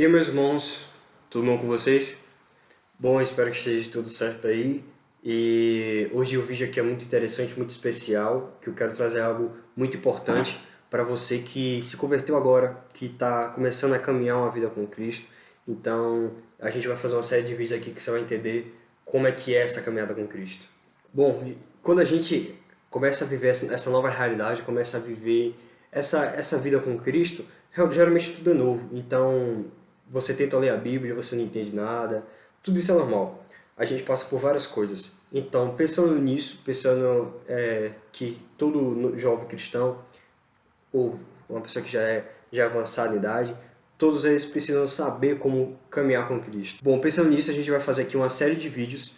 E aí, meus irmãos, tudo bom com vocês? Bom, espero que esteja tudo certo aí. E hoje o vídeo aqui é muito interessante, muito especial, que eu quero trazer algo muito importante para você que se converteu agora, que está começando a caminhar uma vida com Cristo. Então, a gente vai fazer uma série de vídeos aqui que você vai entender como é que é essa caminhada com Cristo. Bom, quando a gente começa a viver essa nova realidade, começa a viver essa vida com Cristo, geralmente tudo é novo. Então, você tenta ler a Bíblia, você não entende nada, tudo isso é normal. A gente passa por várias coisas. Então, pensando nisso, pensando que todo jovem cristão, ou uma pessoa que já é avançada em idade, todos eles precisam saber como caminhar com Cristo. Bom, pensando nisso, a gente vai fazer aqui uma série de vídeos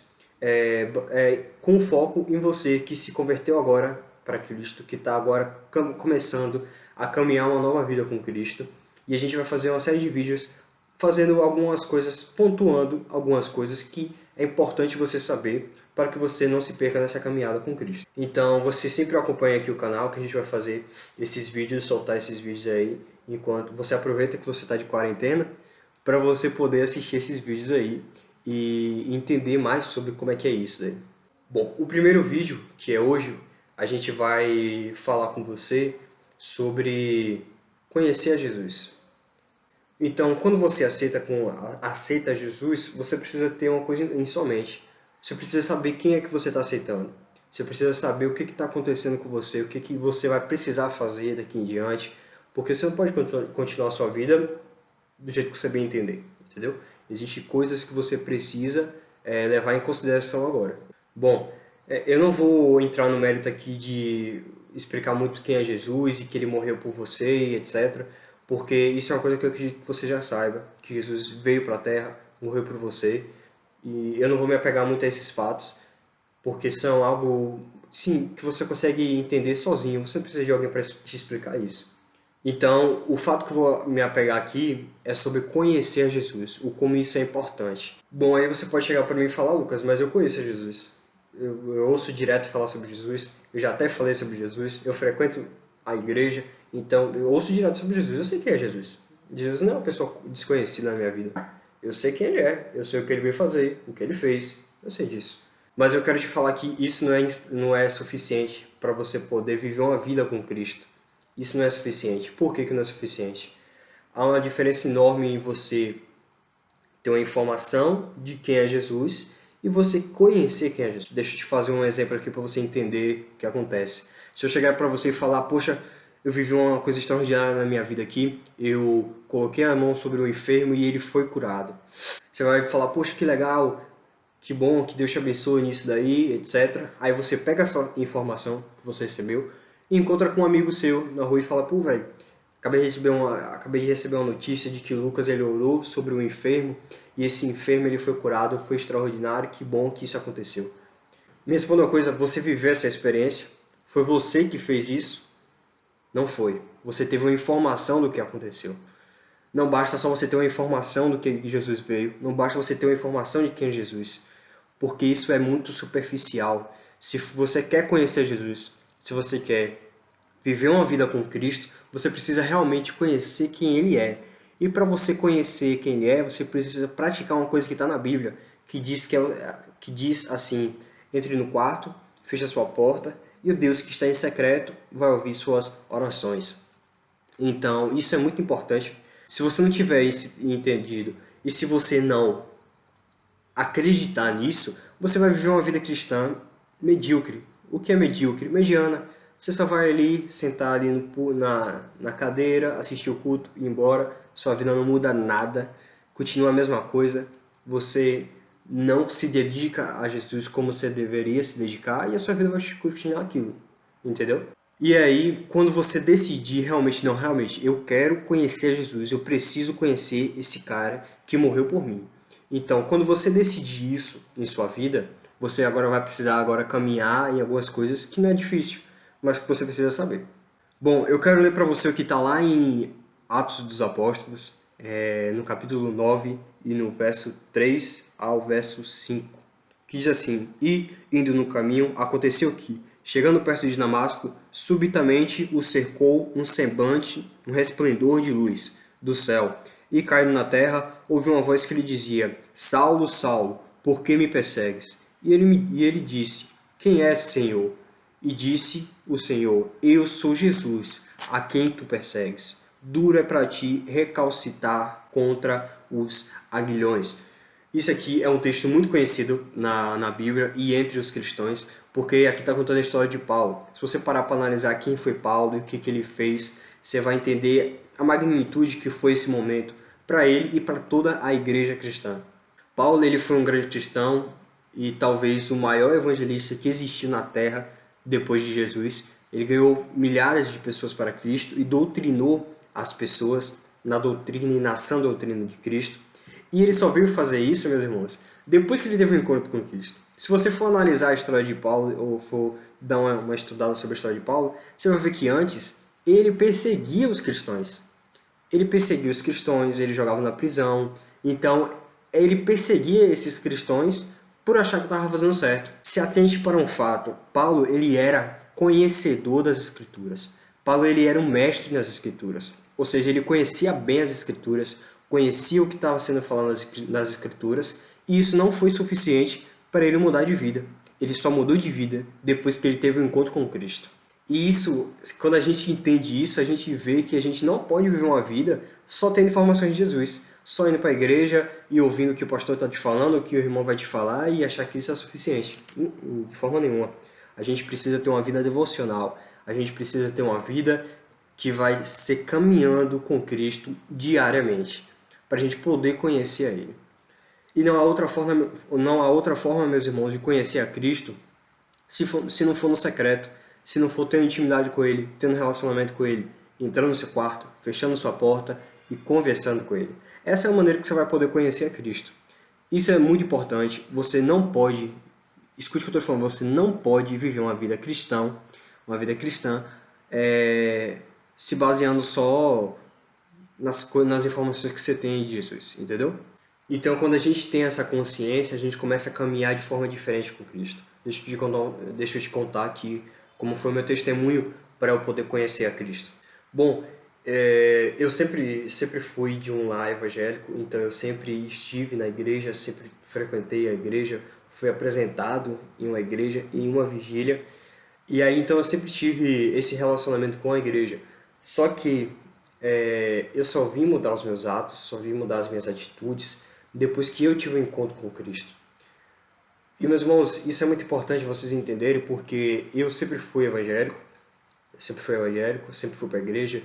com foco em você que se converteu agora para Cristo, que está agora começando a caminhar uma nova vida com Cristo. E a gente vai fazer uma série de vídeos fazendo algumas coisas, pontuando algumas coisas que é importante você saber para que você não se perca nessa caminhada com Cristo. Então, você sempre acompanha aqui o canal, que a gente vai fazer esses vídeos, soltar esses vídeos aí, enquanto você aproveita que você está de quarentena, para você poder assistir esses vídeos aí e entender mais sobre como é que é isso daí. Bom, o primeiro vídeo, que é hoje, a gente vai falar com você sobre conhecer a Jesus. Então, quando você aceita Jesus, você precisa ter uma coisa em sua mente. Você precisa saber quem é que você está aceitando. Você precisa saber o que está acontecendo com você, o que você vai precisar fazer daqui em diante, porque você não pode continuar a sua vida do jeito que você bem entender, entendeu? Existem coisas que você precisa levar em consideração agora. Bom, eu não vou entrar no mérito aqui de explicar muito quem é Jesus e que ele morreu por você e etc., porque isso é uma coisa que eu acredito que você já saiba, que Jesus veio para a Terra, morreu por você, e eu não vou me apegar muito a esses fatos, porque são algo, sim, que você consegue entender sozinho, você não precisa de alguém para te explicar isso. Então, o fato que eu vou me apegar aqui é sobre conhecer a Jesus, o como isso é importante. Bom, aí você pode chegar para mim e falar, Lucas, mas eu conheço a Jesus. Eu ouço direto falar sobre Jesus, eu já até falei sobre Jesus, eu frequento a igreja, então eu ouço direto sobre Jesus, eu sei quem é Jesus. Jesus não é uma pessoa desconhecida na minha vida. Eu sei quem ele é, eu sei o que ele veio fazer, o que ele fez, eu sei disso. Mas eu quero te falar que isso não é suficiente para você poder viver uma vida com Cristo. Isso não é suficiente. Por que não é suficiente? Há uma diferença enorme em você ter uma informação de quem é Jesus e você conhecer quem é Jesus. Deixa eu te fazer um exemplo aqui para você entender o que acontece. Se eu chegar para você e falar, poxa, eu vivi uma coisa extraordinária na minha vida aqui, eu coloquei a mão sobre um enfermo e ele foi curado. Você vai falar, poxa, que legal, que bom, que Deus te abençoe nisso daí, etc. Aí você pega essa informação que você recebeu e encontra com um amigo seu na rua e fala, pô, velho, acabei de receber uma notícia de que o Lucas ele orou sobre um enfermo e esse enfermo ele foi curado, foi extraordinário, que bom que isso aconteceu. Me responda uma coisa, você viveu essa experiência? Foi você que fez isso? Não foi. Você teve uma informação do que aconteceu. Não basta só você ter uma informação do que Jesus veio, não basta você ter uma informação de quem é Jesus, porque isso é muito superficial. Se você quer conhecer Jesus, se você quer viver uma vida com Cristo, você precisa realmente conhecer quem Ele é. E para você conhecer quem Ele é, você precisa praticar uma coisa que está na Bíblia, que diz assim, entre no quarto, feche a sua porta, e o Deus que está em secreto vai ouvir suas orações. Então, isso é muito importante. Se você não tiver isso entendido, e se você não acreditar nisso, você vai viver uma vida cristã medíocre. O que é medíocre? Mediana. Você só vai ali, sentar ali na cadeira, assistir o culto e ir embora. Sua vida não muda nada, continua a mesma coisa. Você não se dedica a Jesus como você deveria se dedicar e a sua vida vai continuar aquilo. Entendeu? E aí, quando você decidir realmente, não, realmente, eu quero conhecer Jesus, eu preciso conhecer esse cara que morreu por mim. Então, quando você decidir isso em sua vida, você agora vai precisar agora caminhar em algumas coisas que não é difícil, mas que você precisa saber. Bom, eu quero ler para você o que está lá em Atos dos Apóstolos, no capítulo 9 e no verso 3 ao verso 5, que diz assim, e, indo no caminho, aconteceu que, chegando perto de Damasco, subitamente o cercou um semblante, um resplendor de luz do céu. e caindo na terra, ouviu uma voz que lhe dizia: Saulo, Saulo, por que me persegues? E ele disse: Quem és, Senhor? E disse o Senhor: Eu sou Jesus, a quem tu persegues. Duro é para ti recalcitar contra os aguilhões. Isso aqui é um texto muito conhecido na Bíblia e entre os cristãos, porque aqui está contando a história de Paulo. Se você parar para analisar quem foi Paulo e o que ele fez, você vai entender a magnitude que foi esse momento para ele e para toda a igreja cristã. Paulo ele foi um grande cristão e talvez o maior evangelista que existiu na Terra depois de Jesus. Ele ganhou milhares de pessoas para Cristo e doutrinou as pessoas na doutrina e na sã doutrina de Cristo. E ele só veio fazer isso, meus irmãos, depois que ele teve um encontro com Cristo. Se você for analisar a história de Paulo, ou for dar uma estudada sobre a história de Paulo, você vai ver que antes ele perseguia os cristãos. Ele perseguia os cristãos, ele jogava na prisão. Então, ele perseguia esses cristãos por achar que estava fazendo certo. Se atente para um fato, Paulo ele era conhecedor das Escrituras. Paulo ele era um mestre nas Escrituras. Ou seja, ele conhecia bem as Escrituras, conhecia o que estava sendo falado nas Escrituras, e isso não foi suficiente para ele mudar de vida. Ele só mudou de vida depois que ele teve um encontro com Cristo. E isso, quando a gente entende isso, a gente vê que a gente não pode viver uma vida só tendo informações de Jesus, só indo para a igreja e ouvindo o que o pastor está te falando, o que o irmão vai te falar e achar que isso é suficiente. De forma nenhuma. A gente precisa ter uma vida devocional, a gente precisa ter uma vida que vai ser caminhando com Cristo diariamente, para a gente poder conhecer a Ele. E não há outra forma, meus irmãos, de conhecer a Cristo se não for no secreto, se não for tendo intimidade com Ele, tendo relacionamento com Ele, entrando no seu quarto, fechando sua porta e conversando com Ele. Essa é a maneira que você vai poder conhecer a Cristo. Isso é muito importante. Você não pode, escute o que eu estou falando, você não pode viver uma vida cristã, se baseando só nas informações que você tem de Jesus, entendeu? Então, quando a gente tem essa consciência, a gente começa a caminhar de forma diferente com Cristo. Deixa eu te contar aqui como foi o meu testemunho para eu poder conhecer a Cristo. Bom, eu sempre fui de um lar evangélico, então eu sempre estive na igreja, sempre frequentei a igreja, fui apresentado em uma igreja, em uma vigília, e aí então eu sempre tive esse relacionamento com a igreja. Só que eu só vim mudar os meus atos, só vim mudar as minhas atitudes depois que eu tive um encontro com Cristo. E, meus irmãos, isso é muito importante vocês entenderem, porque eu sempre fui evangélico, sempre fui para a igreja,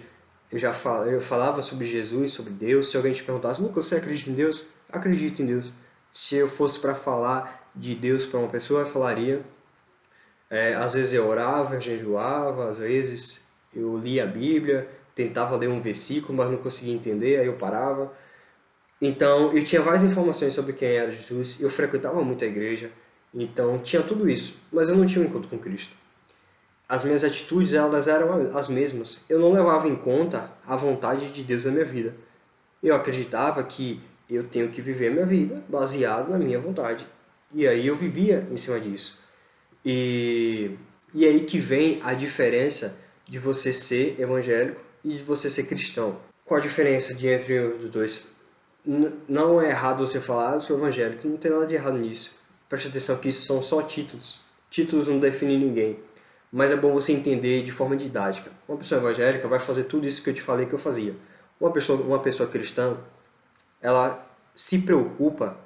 eu falava sobre Jesus, sobre Deus. Se alguém te perguntasse: Lucas, você acredita em Deus? Acredito em Deus. Se eu fosse para falar de Deus para uma pessoa, eu falaria. Às vezes eu orava, eu jejuava, às vezes eu lia a Bíblia, tentava ler um versículo, mas não conseguia entender, aí eu parava. Então, eu tinha várias informações sobre quem era Jesus, eu frequentava muito a igreja, então tinha tudo isso, mas eu não tinha um encontro com Cristo. As minhas atitudes, elas eram as mesmas. Eu não levava em conta a vontade de Deus na minha vida. Eu acreditava que eu tenho que viver a minha vida baseado na minha vontade. E aí eu vivia em cima disso. E aí que vem a diferença de você ser evangélico e de você ser cristão. Qual a diferença entre os dois? Não é errado você falar: eu sou evangélico, não tem nada de errado nisso. Preste atenção que isso são só títulos. Títulos não definem ninguém. Mas é bom você entender de forma didática. Uma pessoa evangélica vai fazer tudo isso que eu te falei que eu fazia. Uma pessoa cristã, ela se preocupa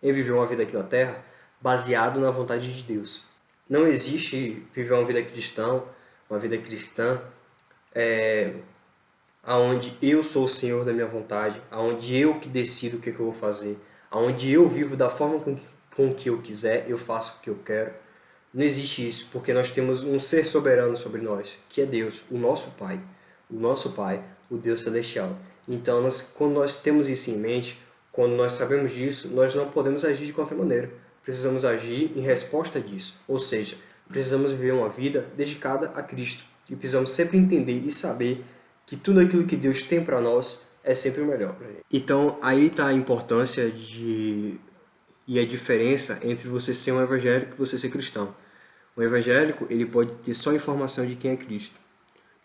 em viver uma vida aqui na Terra baseado na vontade de Deus. Não existe viver uma vida cristã, aonde eu sou o Senhor da minha vontade, aonde eu que decido o que eu vou fazer, aonde eu vivo da forma com que eu quiser, eu faço o que eu quero. Não existe isso, porque nós temos um ser soberano sobre nós, que é Deus, o nosso Pai, o Deus Celestial. Então, quando nós temos isso em mente, quando nós sabemos disso, nós não podemos agir de qualquer maneira. Precisamos agir em resposta disso, ou seja, precisamos viver uma vida dedicada a Cristo. E precisamos sempre entender e saber que tudo aquilo que Deus tem para nós é sempre o melhor para gente. Então, aí está a importância e a diferença entre você ser um evangélico e você ser cristão. O evangélico, ele pode ter só informação de quem é Cristo.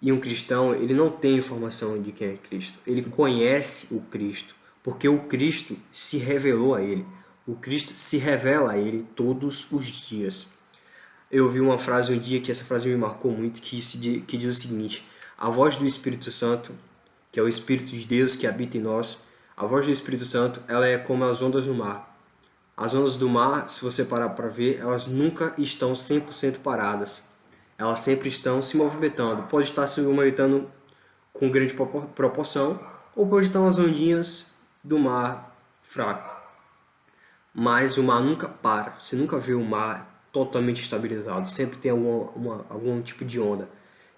E um cristão, ele não tem informação de quem é Cristo. Ele conhece o Cristo, porque o Cristo se revelou a ele. O Cristo se revela a ele todos os dias. Eu ouvi uma frase um dia que essa frase me marcou muito, que diz o seguinte: a voz do Espírito Santo, que é o Espírito de Deus que habita em nós, a voz do Espírito Santo, ela é como as ondas no mar. As ondas do mar, se você parar para ver, elas nunca estão 100% paradas. Elas sempre estão se movimentando. Pode estar se movimentando com grande proporção, ou pode estar umas ondinhas do mar fraco. Mas o mar nunca para. Você nunca vê o mar totalmente estabilizado. Sempre tem algum tipo de onda.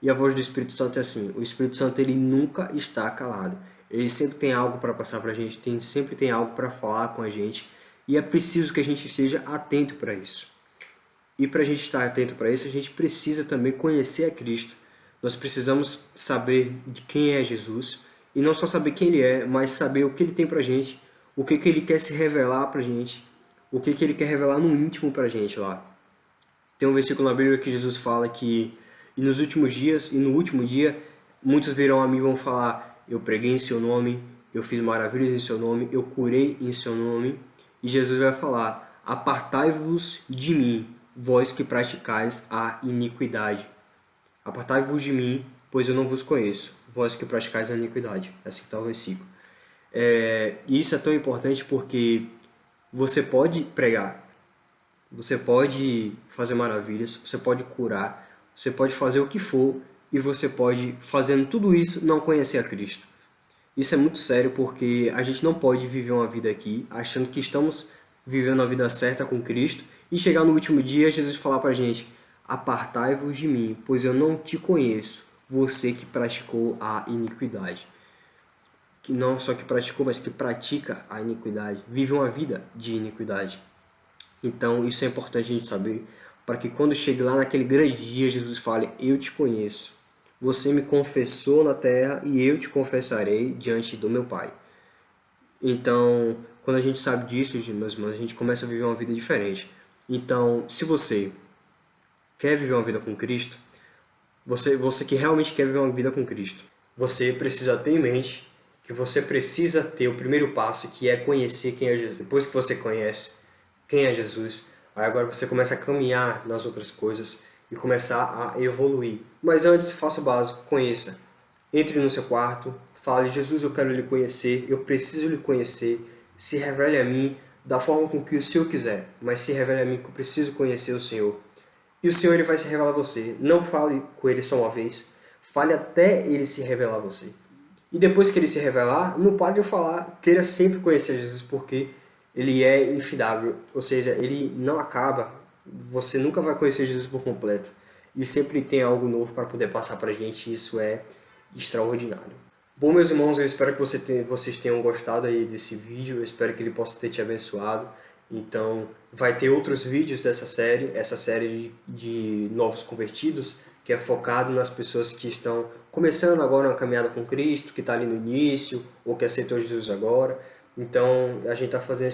E a voz do Espírito Santo é assim. O Espírito Santo, ele nunca está calado. Ele sempre tem algo para passar para a gente. Sempre tem algo para falar com a gente. E é preciso que a gente esteja atento para isso. E para a gente estar atento para isso, a gente precisa também conhecer a Cristo. Nós precisamos saber de quem é Jesus. E não só saber quem Ele é, mas saber o que Ele tem para a gente. O que Ele quer se revelar para a gente. O que Ele quer revelar no íntimo para a gente lá. Tem um versículo na Bíblia que Jesus fala que e nos últimos dias, e no último dia, muitos virão a mim e vão falar: eu preguei em seu nome, eu fiz maravilhas em seu nome, eu curei em seu nome. E Jesus vai falar: apartai-vos de mim, vós que praticais a iniquidade. Apartai-vos de mim, pois eu não vos conheço, vós que praticais a iniquidade. Assim que está o versículo. E isso é tão importante porque você pode pregar, você pode fazer maravilhas, você pode curar, você pode fazer o que for, e você pode, fazendo tudo isso, não conhecer a Cristo. Isso é muito sério porque a gente não pode viver uma vida aqui achando que estamos vivendo a vida certa com Cristo e chegar no último dia Jesus falar pra gente: apartai-vos de mim, pois eu não te conheço, você que praticou a iniquidade. Que não só que praticou, mas que pratica a iniquidade, vive uma vida de iniquidade. Então isso é importante a gente saber, para que quando chegue lá naquele grande dia, Jesus fale: eu te conheço. Você me confessou na terra e eu te confessarei diante do meu Pai. Então, quando a gente sabe disso, meus irmãos, a gente começa a viver uma vida diferente. Então, se você quer viver uma vida com Cristo, você que realmente quer viver uma vida com Cristo, você precisa ter em mente que você precisa ter o primeiro passo, que é conhecer quem é Jesus. Depois que você conhece quem é Jesus, aí agora você começa a caminhar nas outras coisas e começar a evoluir. Mas antes, faça o básico, conheça. Entre no seu quarto, fale: Jesus, eu quero lhe conhecer, eu preciso lhe conhecer, se revele a mim da forma com que o Senhor quiser, mas se revele a mim que eu preciso conhecer o Senhor. E o Senhor, ele vai se revelar a você. Não fale com ele só uma vez, fale até ele se revelar a você. E depois que ele se revelar, não pare de falar, queira sempre conhecer Jesus, porque ele é infindável, ou seja, ele não acaba, você nunca vai conhecer Jesus por completo. E sempre tem algo novo para poder passar para a gente, isso é extraordinário. Bom, meus irmãos, eu espero que vocês tenham gostado aí desse vídeo, eu espero que ele possa ter te abençoado. Então, vai ter outros vídeos dessa série, essa série de novos convertidos, que é focado nas pessoas que estão começando agora uma caminhada com Cristo, que está ali no início, ou que aceitou Jesus agora. Então, a gente está fazendo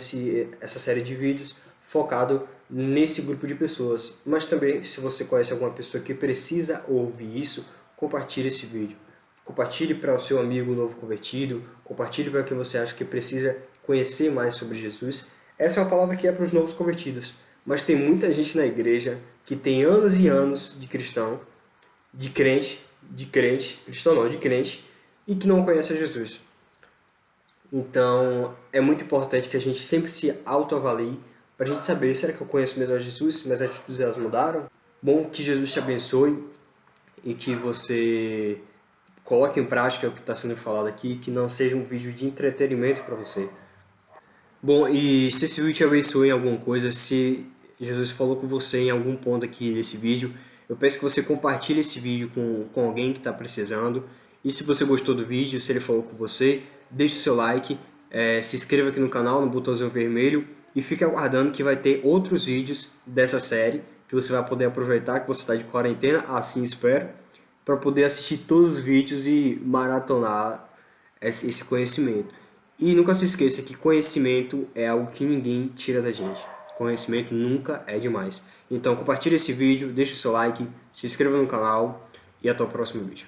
essa série de vídeos focado nesse grupo de pessoas. Mas também, se você conhece alguma pessoa que precisa ouvir isso, compartilhe esse vídeo. Compartilhe para o seu amigo novo convertido, compartilhe para quem você acha que precisa conhecer mais sobre Jesus. Essa é uma palavra que é para os novos convertidos, mas tem muita gente na igreja que tem anos e anos de cristão, de crente, cristão não, de crente, e que não conhece a Jesus. Então, é muito importante que a gente sempre se autoavalie para a gente saber: será que eu conheço mesmo a Jesus? Minhas atitudes, elas mudaram? Bom, que Jesus te abençoe e que você coloque em prática o que está sendo falado aqui, que não seja um vídeo de entretenimento para você. Bom, e se esse vídeo te abençoou em alguma coisa, se Jesus falou com você em algum ponto aqui nesse vídeo, eu peço que você compartilhe esse vídeo com alguém que está precisando. E se você gostou do vídeo, se ele falou com você, deixe o seu like, se inscreva aqui no canal, no botãozinho vermelho, e fique aguardando que vai ter outros vídeos dessa série, que você vai poder aproveitar que você está de quarentena, assim espero, para poder assistir todos os vídeos e maratonar esse conhecimento. E nunca se esqueça que conhecimento é algo que ninguém tira da gente. Conhecimento nunca é demais. Então compartilhe esse vídeo, deixe o seu like, se inscreva no canal e até o próximo vídeo.